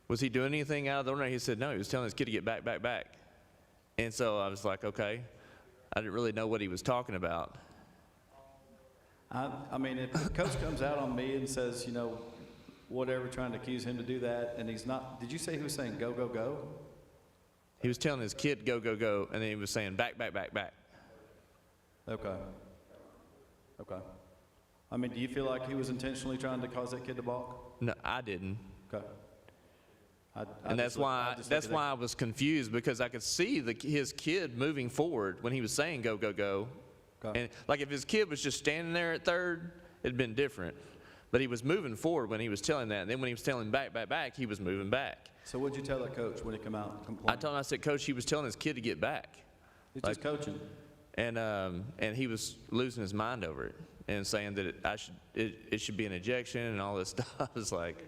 was he doing anything out of the ordinary? He said, no, he was telling his kid to get back, back, back. And so I was like, okay. I didn't really know what he was talking about. I mean, if the coach comes out on me and says, you know, whatever, trying to accuse him to do that, and he's not, did you say he was saying go, go, go? He was telling his kid, go, go, go, and then he was saying back, back, back, back. Okay. Okay. I mean, do you feel like he was intentionally trying to cause that kid to balk? No, I didn't. Okay. And that's why I was confused, because I could see his kid moving forward when he was saying go, go, go. Okay. And like if his kid was just standing there at third, it'd been different. But he was moving forward when he was telling that. And then when he was telling back, back, back, he was moving back. So what'd you tell that coach when he come out and I complained? told him, I said, Coach, he was telling his kid to get back. He's just coaching. And he was losing his mind over it and saying that it should be an ejection and all this stuff. I was like,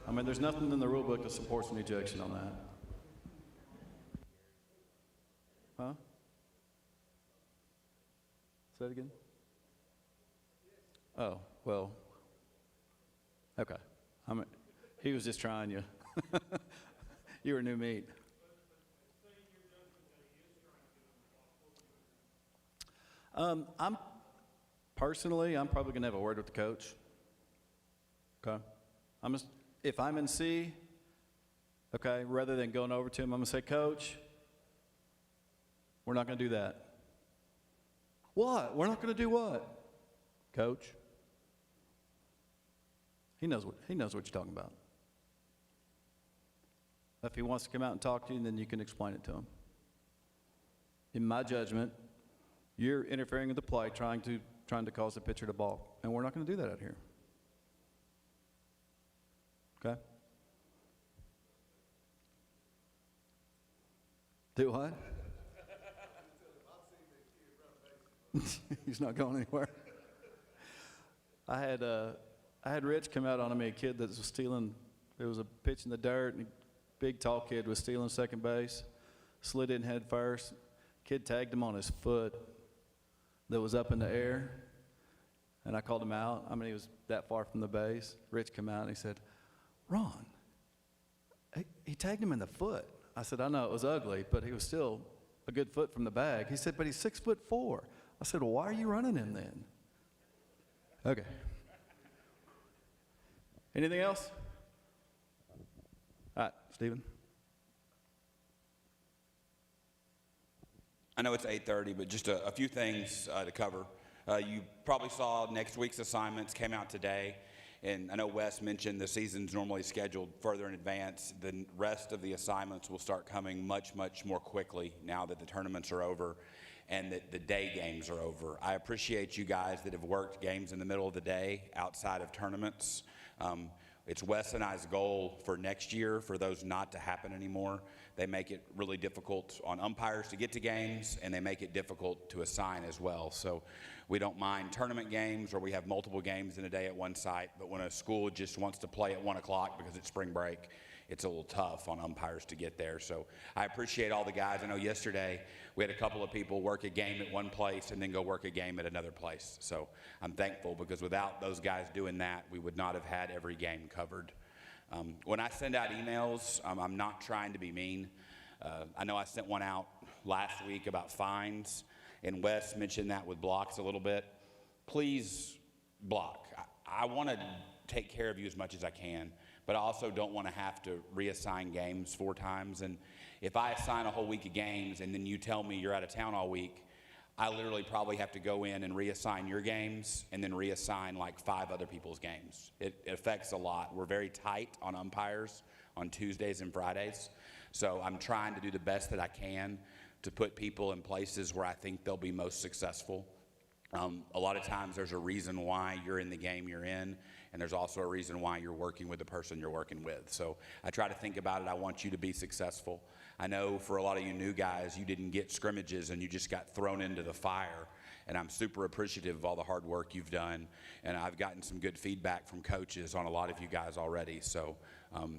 I mean, there's nothing in the rule book that supports an ejection on that. Huh? Say it again? Oh, well, okay. I mean, he was just trying you. You were new meat. I'm probably going to have a word with the coach. Okay? If I'm in C, okay, rather than going over to him, I'm going to say, Coach, we're not going to do that. What? We're not going to do what? Coach? He knows what you're talking about. If he wants to come out and talk to you, then you can explain it to him. In my judgment, you're interfering with the play, trying to cause the pitcher to balk, and we're not going to do that out here. Okay? Do what? He's not going anywhere. I had Rich come out on me, a kid that was stealing. There was a pitch in the dirt, and a big, tall kid was stealing second base. Slid in head first. Kid tagged him on his foot that was up in the air, and I called him out. I mean, he was that far from the base. Rich came out, and he said, Ron, he tagged him in the foot. I said, I know it was ugly, but he was still a good foot from the bag. He said, but he's 6'4". I said, well, why are you running him then? Okay. Anything else? All right, Stephen. I know it's 8:30, but just a few things to cover. You probably saw next week's assignments came out today, and I know Wes mentioned the season's normally scheduled further in advance. The rest of the assignments will start coming much, much more quickly now that the tournaments are over and that the day games are over. I appreciate you guys that have worked games in the middle of the day outside of tournaments. It's Wes and I's goal for next year for those not to happen anymore. They make it really difficult on umpires to get to games, and they make it difficult to assign as well. So We don't mind tournament games or we have multiple games in a day at one site, but when a school just wants to play at 1 o'clock because it's spring break, it's a little tough on umpires to get there. So I appreciate all the guys. I know yesterday we had a couple of people work a game at one place and then go work a game at another place. So I'm thankful, because without those guys doing that, we would not have had every game covered. When I send out emails, I'm not trying to be mean. I know I sent one out last week about fines, and Wes mentioned that with blocks a little bit. Please block. I want to take care of you as much as I can, but I also don't want to have to reassign games 4 times. And if I assign a whole week of games and then you tell me you're out of town all week, I literally probably have to go in and reassign your games and then reassign like 5 other people's games. It affects a lot. We're very tight on umpires on Tuesdays and Fridays. So I'm trying to do the best that I can to put people in places where I think they'll be most successful. A lot of times there's a reason why you're in the game you're in, and there's also a reason why you're working with the person you're working with. So I try to think about it. I want you to be successful. I know for a lot of you new guys, you didn't get scrimmages and you just got thrown into the fire. And I'm super appreciative of all the hard work you've done. And I've gotten some good feedback from coaches on a lot of you guys already. So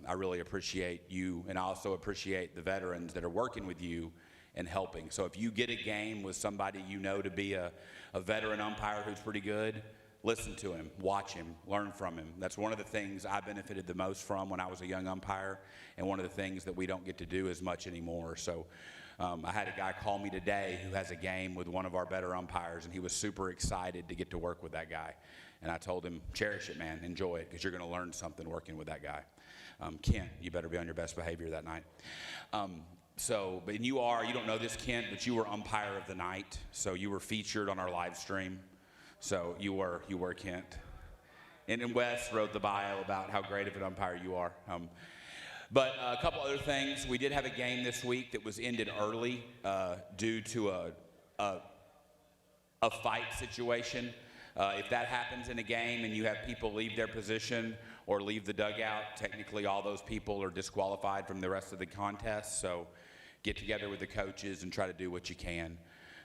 I really appreciate you, and I also appreciate the veterans that are working with you and helping. So if you get a game with somebody you know to be a veteran umpire who's pretty good, listen to him, watch him, learn from him. That's one of the things I benefited the most from when I was a young umpire, and one of the things that we don't get to do as much anymore. So I had a guy call me today who has a game with one of our better umpires, and he was super excited to get to work with that guy. And I told him, cherish it, man, enjoy it, because you're going to learn something working with that guy. Kent, you better be on your best behavior that night. But you don't know this, Kent, but you were umpire of the night. So you were featured on our live stream. So you were Kent. And then Wes wrote the bio about how great of an umpire you are. But a couple other things. We did have a game this week that was ended early due to a fight situation. If that happens in a game and you have people leave their position or leave the dugout, technically all those people are disqualified from the rest of the contest. So get together with the coaches and try to do what you can.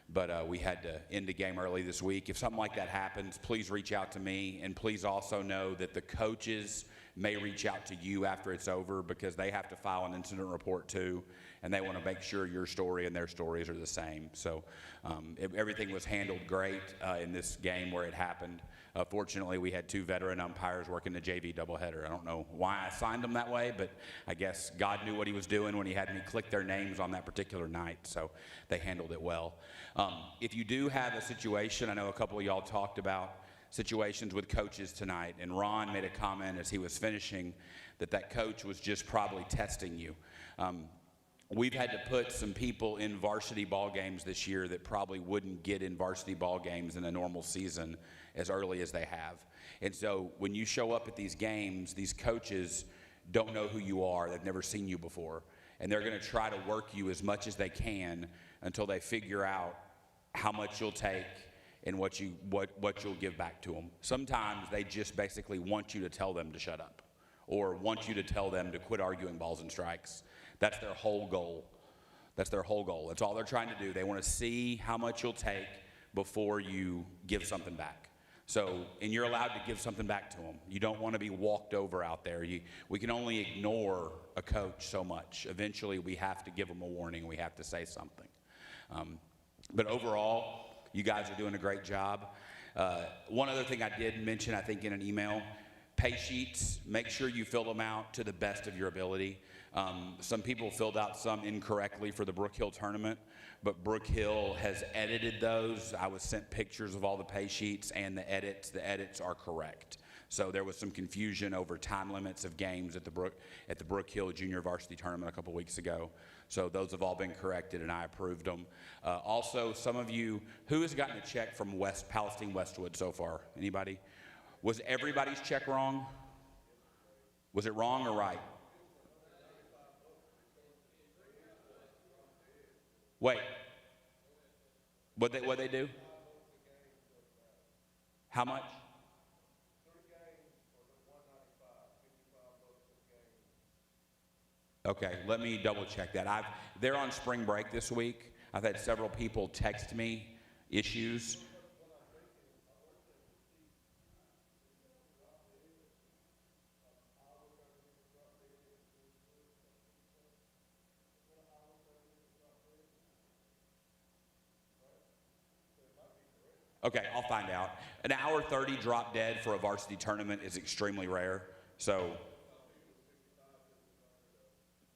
But we had to end the game early this week. If something like that happens, please reach out to me. And please also know that the coaches may reach out to you after it's over, because they have to file an incident report too, and they want to make sure your story and their stories are the same. So everything was handled great in this game where it happened. Fortunately, we had 2 veteran umpires working the JV doubleheader. I don't know why I signed them that way, but I guess God knew what he was doing when he had me click their names on that particular night, so they handled it well. If you do have a situation, I know a couple of y'all talked about situations with coaches tonight, and Ron made a comment as he was finishing that coach was just probably testing you. We've had to put some people in varsity ball games this year that probably wouldn't get in varsity ball games in a normal season as early as they have. And so when you show up at these games, these coaches don't know who you are. They've never seen you before. And they're going to try to work you as much as they can until they figure out how much you'll take and what you'll give back to them. Sometimes they just basically want you to tell them to shut up, or want you to tell them to quit arguing balls and strikes. That's their whole goal. That's their whole goal. That's all they're trying to do. They want to see how much you'll take before you give something back. So, and you're allowed to give something back to them. You don't want to be walked over out there. We can only ignore a coach so much. Eventually, we have to give them a warning. We have to say something. But overall, you guys are doing a great job. One other thing I did mention, I think in an email, pay sheets, make sure you fill them out to the best of your ability. Some people filled out some incorrectly for the Brook Hill tournament, but Brook Hill has edited those. I was sent pictures of all the pay sheets and the edits. The edits are correct. So there was some confusion over time limits of games at the Brook Hill Junior Varsity Tournament a couple weeks ago. So those have all been corrected, and I approved them. Also, some of you, who has gotten a check from Palestine Westwood so far? Anybody? Was everybody's check wrong? Was it wrong or right? Wait. What'd they do? How much? Okay, let me double check that. They're on spring break this week. I've had several people text me issues. Okay, I'll find out. An hour 30 drop dead for a varsity tournament is extremely rare. So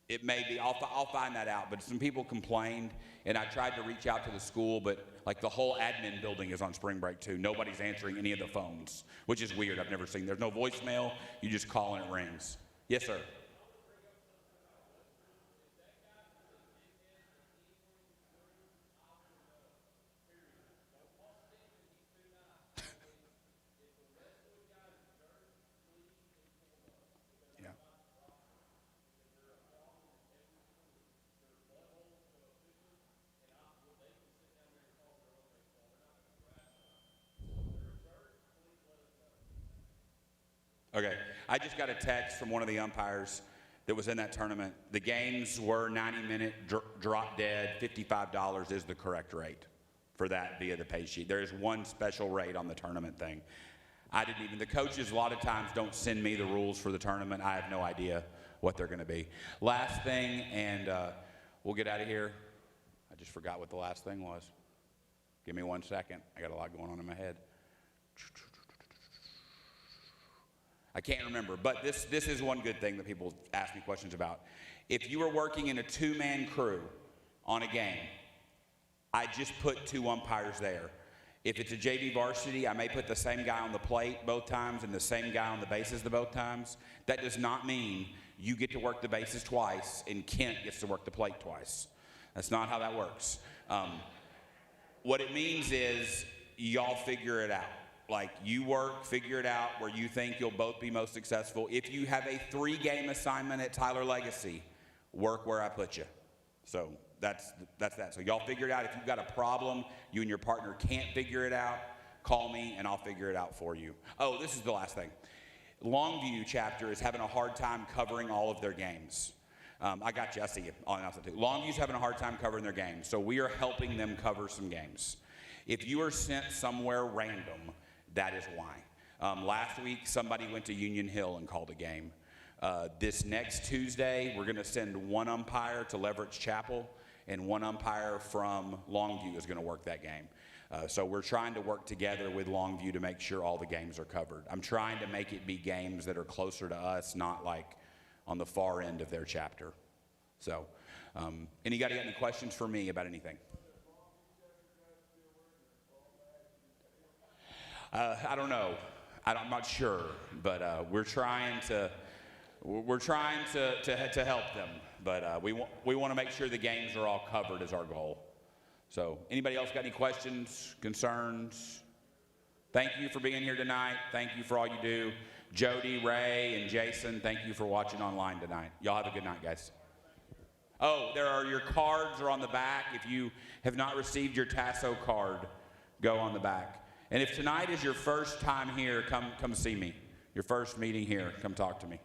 it may be, I'll find that out. But some people complained, and I tried to reach out to the school, but like the whole admin building is on spring break too. Nobody's answering any of the phones, which is weird. I've never seen. There's no voicemail. You just call and it rings. Yes, sir. Yeah. Okay, I just got a text from one of the umpires that was in that tournament. The games were 90-minute drop dead. $55 is the correct rate for that via the pay sheet. There is one special rate on the tournament thing. I didn't even, the coaches a lot of times don't send me the rules for the tournament. I have no idea what they're going to be. Last thing, and we'll get out of here. I just forgot what the last thing was. Give me 1 second. I got a lot going on in my head. I can't remember, but this is one good thing that people ask me questions about. If you were working in a two-man crew on a game, I just put 2 umpires there. If it's a JV varsity, I may put the same guy on the plate both times and the same guy on the bases the both times. That does not mean you get to work the bases twice and Kent gets to work the plate twice. That's not how that works. What it means is y'all figure it out. Like, you work, figure it out where you think you'll both be most successful. If you have a 3-game assignment at Tyler Legacy, work where I put you. So that's that. So y'all figure it out. If you've got a problem, you and your partner can't figure it out, call me and I'll figure it out for you. Oh, this is the last thing. Longview chapter is having a hard time covering all of their games. I got you. I see you. I'll announce it too. Longview's having a hard time covering their games. So we are helping them cover some games. If you are sent somewhere random, that is why. Last week, somebody went to Union Hill and called a game. This next Tuesday, we're going to send 1 umpire to Leverett Chapel, and 1 umpire from Longview is going to work that game. So we're trying to work together with Longview to make sure all the games are covered. I'm trying to make it be games that are closer to us, not like on the far end of their chapter. So, anybody got any questions for me about anything? I don't know. I'm not sure, but we're trying to help them. But we want to make sure the games are all covered is our goal. So, anybody else got any questions, concerns? Thank you for being here tonight. Thank you for all you do. Jody, Ray, and Jason, thank you for watching online tonight. Y'all have a good night, guys. Oh, your cards are on the back. If you have not received your Tasso card, go on the back. And if tonight is your first time here, come see me. Your first meeting here, come talk to me.